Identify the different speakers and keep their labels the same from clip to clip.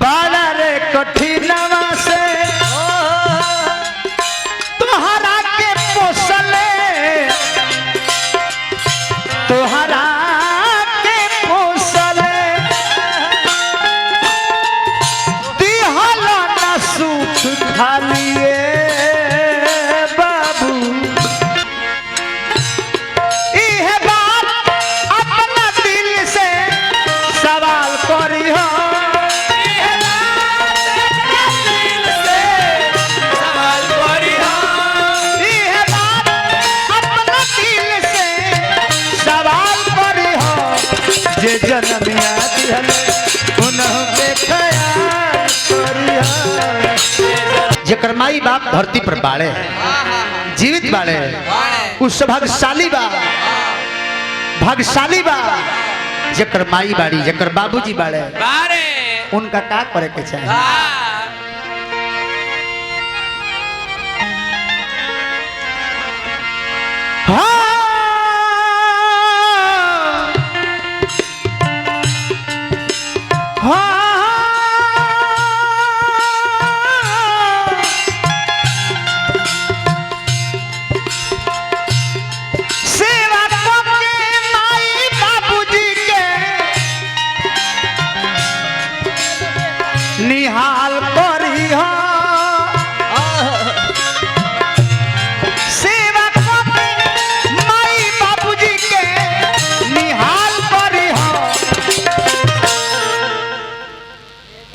Speaker 1: बाला रे कठिनवा से तोहरा के पोसले तोहरा के पोसले दिहल न सुख खालिए बाबू इहे बात अपना दिल से सवाल करी हो जे जनमिया दिहल उन्हों के ख्याल करिया जेकर माई बाप धरती पर बाड़े जीवित बाड़े उस भाग्यशाली बा जेकर माई बाड़ी जेकर बाबूजी बाड़े उनका का करे के चाहिए निहाल करी हो सेवा माई बाबूजी के निहाल करी हो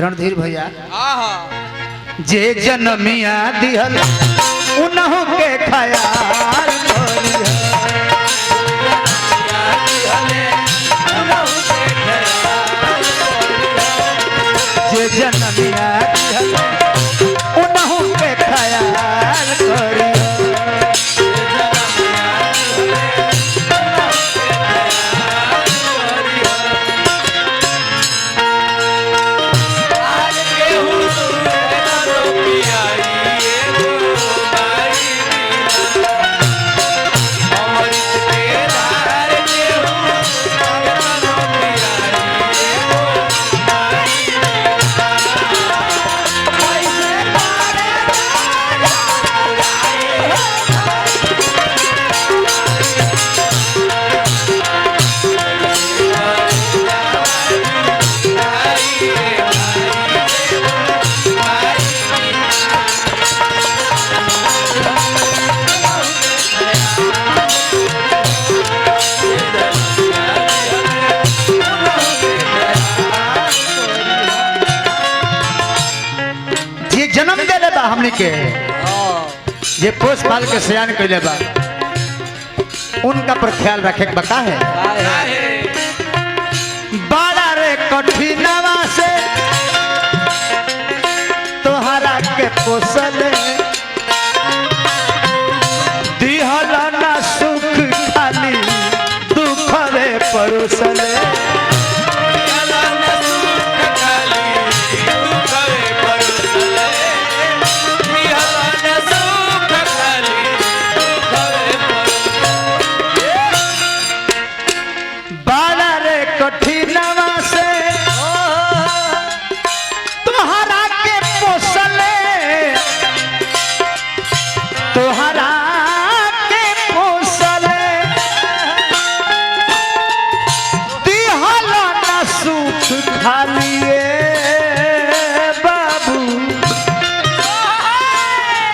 Speaker 1: रणधीर भैया जे जनमिया दिहल उन्हों के ख्याल करी हो जे जनमिया दिहल उन्हों के ख्याल करी जन्म दे बा हमने के जे पोस पाल के सयान कैले बा उनका पर ख्याल रखे के बका है बड़ा रे कठिनवा से तोहरा के पोसले दिहल न सुख खाली दुख रे परोसले कठिनवा से तोहरा के पोसले तोहरा के पोसले दिहल न सुख खालिए बाबू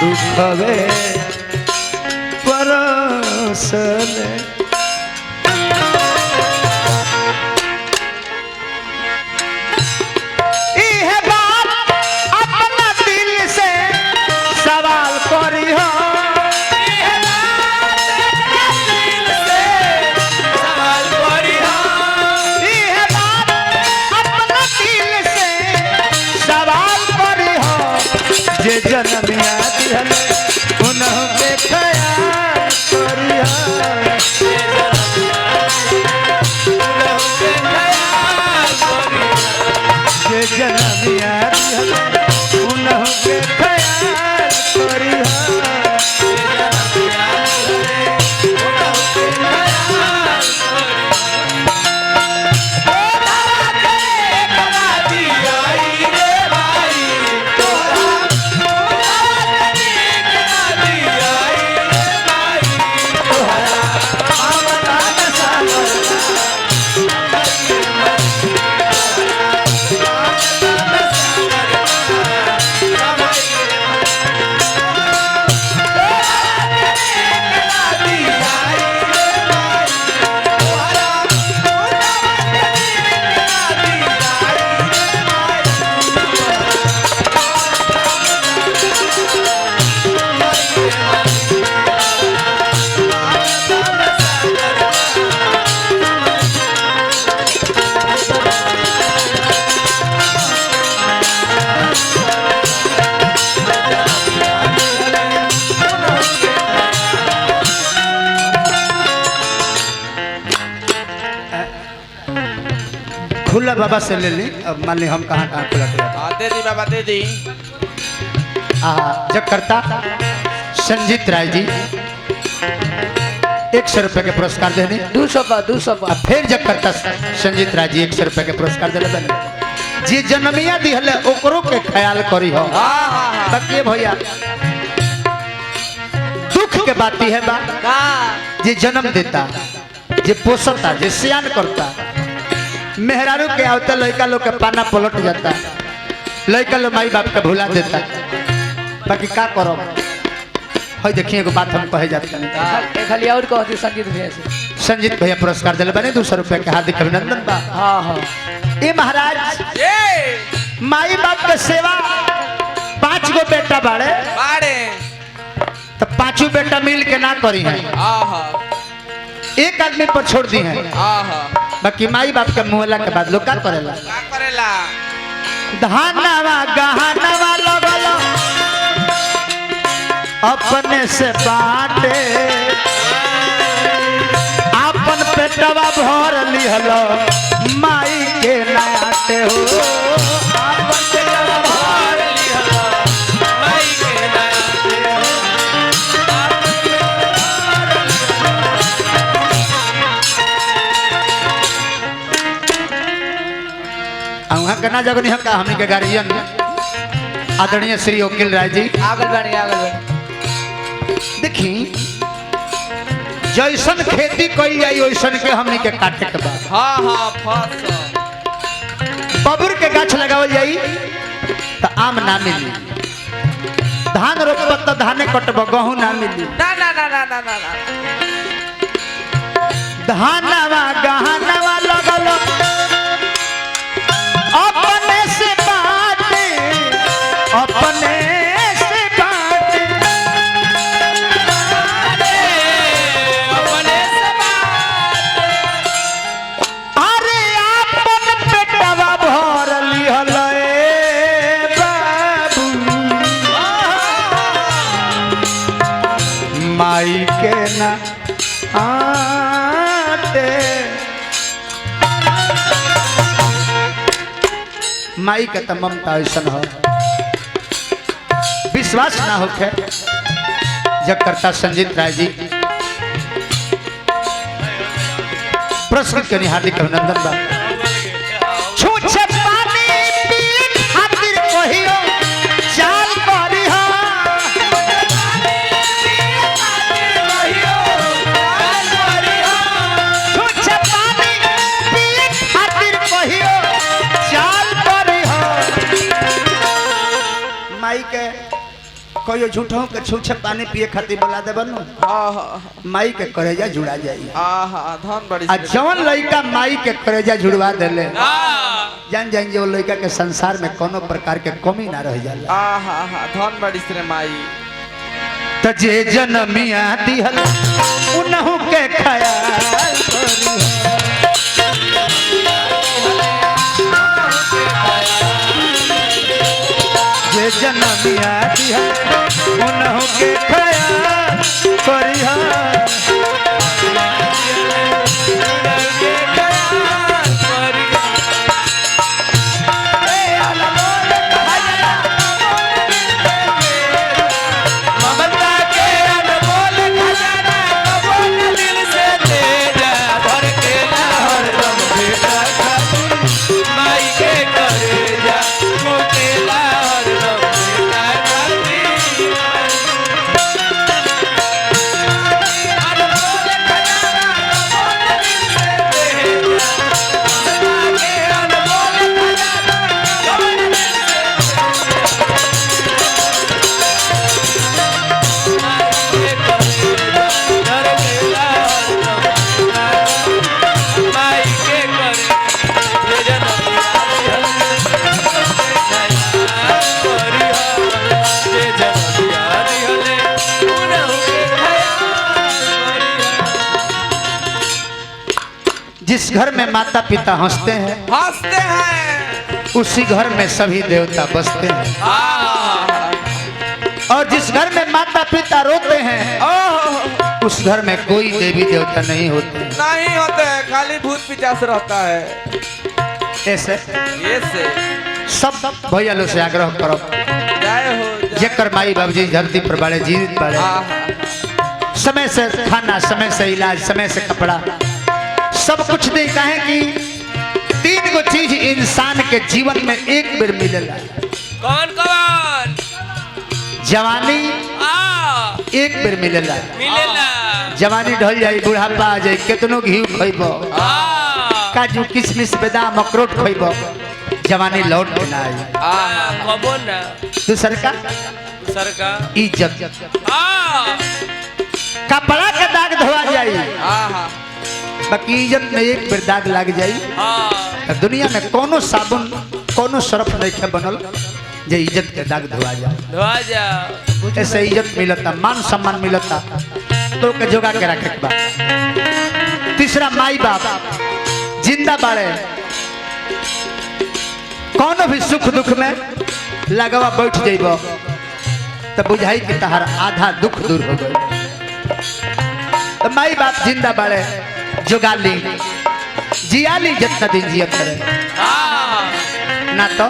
Speaker 1: दुखवे परोसले जे जनमिया दिहल उन्हों के ख्याल करिया जे जनमिया दिहल उन्हों के ख्याल करिया
Speaker 2: दिया
Speaker 1: खुला बाबा से ले ली। अब मान ली हम कहाँ कहाँ खुला खुला
Speaker 2: दे दी बाबा दे दी।
Speaker 1: जब करता संजीत राय जी 100 रुपए के पुरस्कार देने
Speaker 3: 200
Speaker 1: अब फिर जब करता संजीत राय जी 100 रुपए के पुरस्कार देने बने जी जन्मिया दिहले ओकरो के ख्याल करी हो। बाकी भैया दुख के बात है बा जे जन्म देता जे पोसता जे सियान करता मेहरारू के आवता लड़का लोग के पाना पलट जाता लड़का लोग माई बाप के भुला देता। बाकी का करो है देखिए एगो बात हम कहे जाते हैं
Speaker 3: खाली और कहती संगीत भैया से
Speaker 1: संजीत भैया पुरस्कार दिले बने 200 रुपए के हार्दिक अभिनंदन बा।
Speaker 3: हाँ
Speaker 1: ए महाराज माई बाप के सेवा 5 गो बेटा बाड़े तो 5 बेटा मिल के ना करी है एक आदमी पर छोड़ दी है। बाकी माई बाप के मुहला के बाद लोग का करेला धानवा गहनवा लगल अपने से बाटे अपन पेटवा भर लिहल माई के नाटे हो अपन पेटवा भर लिहल माई के नाटे हो। वहाँ करना जगनी हम का हमनी के गार्जियन आदरणीय श्री वकील राय जी
Speaker 3: आगल बन
Speaker 1: देखी जैसन खेती कई जाई वैसन के हमनी के काटे के बाद बबूर के गाछ लगावल जाई तो आम ना मिली धान रोपब तो धाने कटब गहूं ना मिली धानवा गहनवा लगल अपने से बाटे अपने माई के ना आते माई के तो ममता ऐसा हो विश्वास ना होके जब करता संजीत राय जी पुरस्कृत के हार्दिक अभिनंदन बा। छूछे पानी पिए खातिर कहियो चाल करी के कोई झूठों के छूछे पानी पिए खातिर बोला दे बनू माई के करेजा जुड़ा जाई
Speaker 2: धन बड़ी
Speaker 1: जवन लड़का माई के करेजा जुड़वा देले जान जान जो लड़का के संसार में कोनो प्रकार के कमी ना रह जाला
Speaker 2: धन बड़ी से माई
Speaker 1: त जे जनमिया दिहल उनहु के ख्याल जे जनमिया दिहल उनहु के ख्याल करिहा जिस घर में माता पिता हंसते हैं उसी घर में सभी देवता बसते हैं और जिस घर में माता पिता रोते हैं उस घर में कोई देवी देवता नहीं होते
Speaker 2: खाली भूत पिचास रहता है।
Speaker 1: ऐसे
Speaker 2: ये से
Speaker 1: सब भैया लोग से आग्रह करो
Speaker 2: जय हो
Speaker 1: जेकर माई बाबूजी धरती पर बड़े जीवित बड़े समय से खाना, समय से इलाज, समय से कपड़ा, सब कुछ दे। कहे कि 3 गो चीज इंसान के जीवन में एक बेर मिलेला।
Speaker 4: कौन कौन?
Speaker 1: जवानी एक बेर मिलेला। जवानी ढल जाई, बुढ़ापा आ जाई, केतनो घी खइबो, काजू किशमिश बादाम अखरोट खइबो, जवानी लौट के ना आई।
Speaker 4: कबो ना
Speaker 1: दूसर का इज्जत, कपड़ा के दाग धोआ जाई, बाकी इज्जत में एक बेर दाग लग जाई। तो दुनिया में कोनो साबुन, कोनो सर्फ नहीं बनल जे इज्जत के दाग धोआ जाए। ऐसे इज्जत मिलता, मान सम्मान मिलता, तो के जोगा के रखे के बा। तीसरा माई बाप जिंदा बाड़े, कोनो भी सुख दुख में लगवा बैठ जाइबो तो बुझाई कि तहार आधा दुख दूर हो गए। तो माई बाप जिंदा बाड़े, जोगाली जियाली जितना दिन जियत करे ना। तो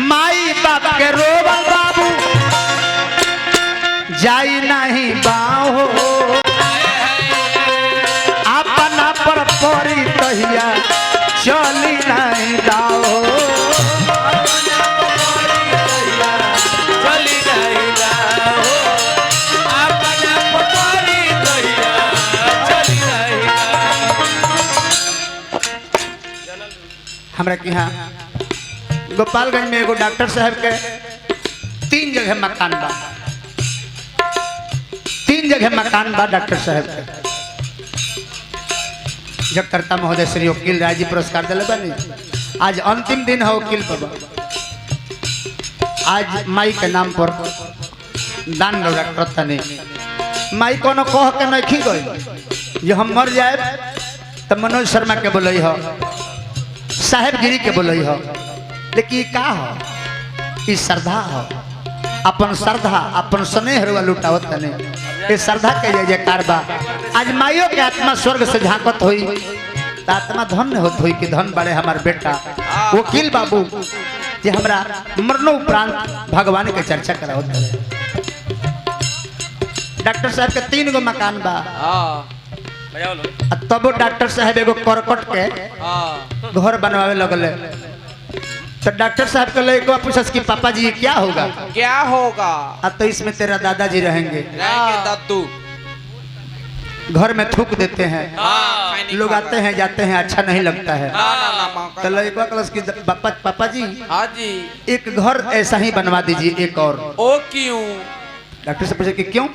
Speaker 1: माई बाप के रोबल बाबू जाई नहीं बाहो, अपना पर परी तहिया चली नहीं दाओ। हमरा के यहाँ गोपालगंज में एगो डॉक्टर साहब के 3 जगह मकान बा, 3 जगह मकान बा डॉक्टर साहब के। जगकर्ता महोदय श्री वकील राय जी पुरस्कार दिले बनी। आज अंतिम दिन है वकील बाबा, आज माई के नाम पर दान रौरा करता नहीं। माई कोनो कह के नहीं गई जो हम मर जाए तो मनोज शर्मा के बोलई हो, साहेबगिरी के बोलई हो, लेकिन का हो, ई श्रद्धा हो। अपन श्रद्धा, अपन स्नेह रुआ लुटावत नहीं, ये श्रद्धा के जय जयकार बा। आज माइयों के आत्मा स्वर्ग से झांकत हुई तो आत्मा धन्य होत हुई कि धन बड़े हमार बेटा वकील बाबू जे हमरा मरनो उपरांत भगवान के चर्चा करावत है। डॉक्टर साहब के 3 गो मकान बा, तब डॉक्टर साहब एगो करकट के घर बनवावे लगले। तो डॉक्टर साहब के लड़का पूछस कि पापा जी क्या होगा?
Speaker 2: क्या होगा?
Speaker 1: अब तो इसमें तेरा दादाजी रहेंगे।
Speaker 2: दादू
Speaker 1: घर में थूक देते हैं, लोग आते हैं जाते हैं, अच्छा नहीं लगता है। तो लड़का क्लास की पापा जी,
Speaker 2: हाँ जी,
Speaker 1: एक घर ऐसा ही बनवा दीजिए एक और।
Speaker 2: ओ क्यों?
Speaker 1: डॉक्टर से पूछे कि क्यों?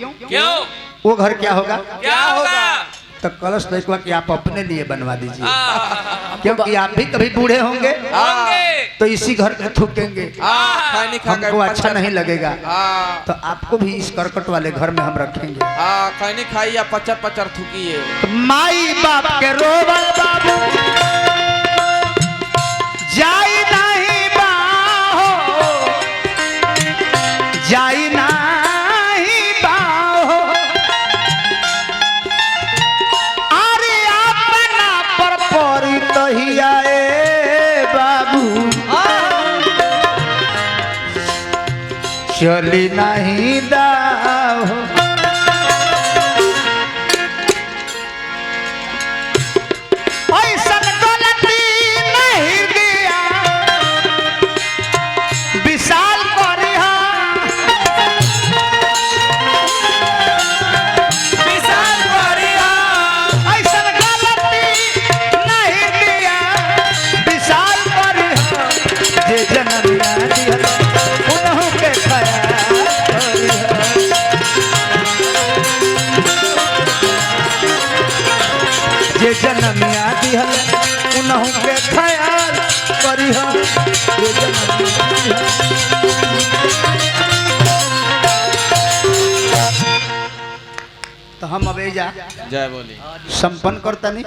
Speaker 1: वो घर क्या होगा? तो कलश लड़का कि आप अपने लिए बनवा दीजिए, क्योंकि आप भी कभी बूढ़े होंगे तो इसी घर में थूकेंगे, हमको अच्छा नहीं लगेगा, तो आपको भी इस करकट वाले घर में हम रखेंगे।
Speaker 2: खैनी खाइए, पचर पचर थूकिए।
Speaker 1: तो माई बाप के रोबल बाबू जाई नहीं बाहो, जाई नहीं बाहो, अरे अपना पर परी तहिया बाबू चली नहीं दाहो। ऐसा गलती नहीं दिया विशाल करिहा, विशाल करिहा। ऐसा गलती नहीं दिया विशाल करिहा, जे जनमिया दिया उन्हों के खयाल करिहा। जे जनमिया दिहल उन्हों के ख्याल करिहा, जे जनमिया तो हम अब जा
Speaker 2: जय बोली
Speaker 1: संपन्न करता नहीं।